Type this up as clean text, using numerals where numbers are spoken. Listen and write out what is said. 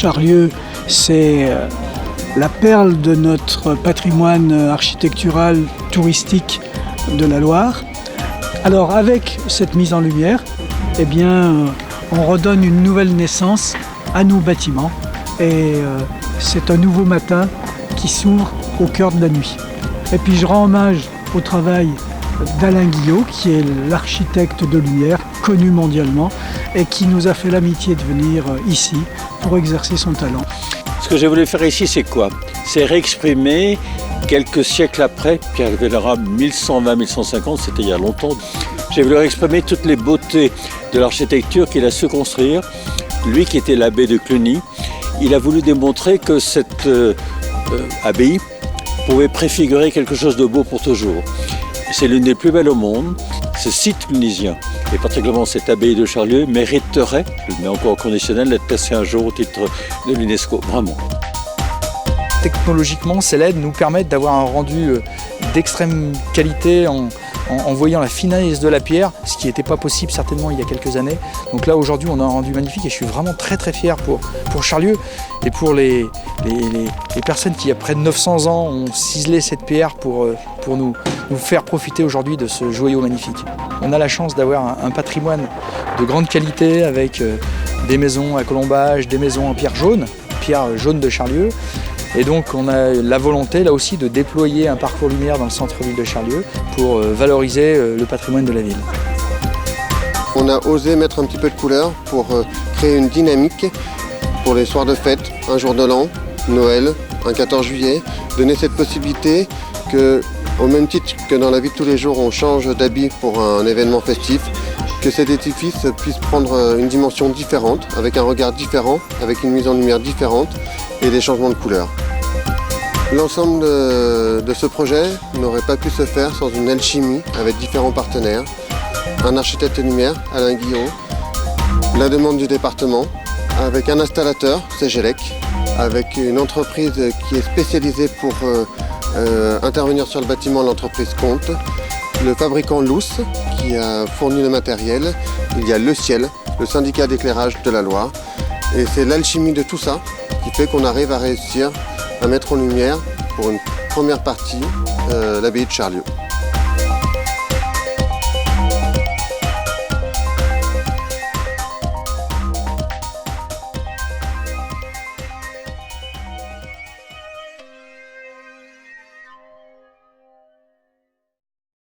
Charlieu, c'est la perle de notre patrimoine architectural touristique de la Loire. Alors avec cette mise en lumière, eh bien, on redonne une nouvelle naissance à nos bâtiments et c'est un nouveau matin qui s'ouvre au cœur de la nuit. Et puis je rends hommage au travail d'Alain Guillot, qui est l'architecte de lumière, connu mondialement, et qui nous a fait l'amitié de venir ici pour exercer son talent. Ce que j'ai voulu faire ici, c'est quoi? C'est réexprimer, quelques siècles après, Pierre Vellara, 1120-1150, c'était il y a longtemps, j'ai voulu exprimer toutes les beautés de l'architecture qu'il a su construire. Lui qui était l'abbé de Cluny, il a voulu démontrer que cette abbaye pouvait préfigurer quelque chose de beau pour toujours. C'est l'une des plus belles au monde. Ce site clunisien, et particulièrement cette abbaye de Charlieu, mériterait, je le mets encore au conditionnel, d'être classé un jour au titre de l'UNESCO, vraiment. Technologiquement, ces LED nous permettent d'avoir un rendu d'extrême qualité en voyant la finesse de la pierre, ce qui n'était pas possible certainement il y a quelques années. Donc là aujourd'hui on a un rendu magnifique et je suis vraiment très fier pour Charlieu et pour les personnes qui à près de 900 ans ont ciselé cette pierre pour nous faire profiter aujourd'hui de ce joyau magnifique. On a la chance d'avoir un patrimoine de grande qualité avec des maisons à colombage, des maisons en pierre jaune de Charlieu. Et donc on a la volonté là aussi de déployer un parcours lumière dans le centre-ville de Charlieu pour valoriser le patrimoine de la ville. On a osé mettre un petit peu de couleur pour créer une dynamique pour les soirs de fête, un jour de l'an, Noël, un 14 juillet, donner cette possibilité que, au même titre que dans la vie de tous les jours on change d'habit pour un événement festif, que cet édifice puisse prendre une dimension différente, avec un regard différent, avec une mise en lumière différente et des changements de couleurs. L'ensemble de ce projet n'aurait pas pu se faire sans une alchimie avec différents partenaires, un architecte lumière, Alain Guillot, la demande du département, avec un installateur, Cegelec, avec une entreprise qui est spécialisée pour intervenir sur le bâtiment, l'entreprise Comte, le fabricant Luce qui a fourni le matériel, il y a Le Ciel, le syndicat d'éclairage de la Loire, et c'est l'alchimie de tout ça qui fait qu'on arrive à réussir à mettre en lumière pour une première partie l'abbaye de Charlieu.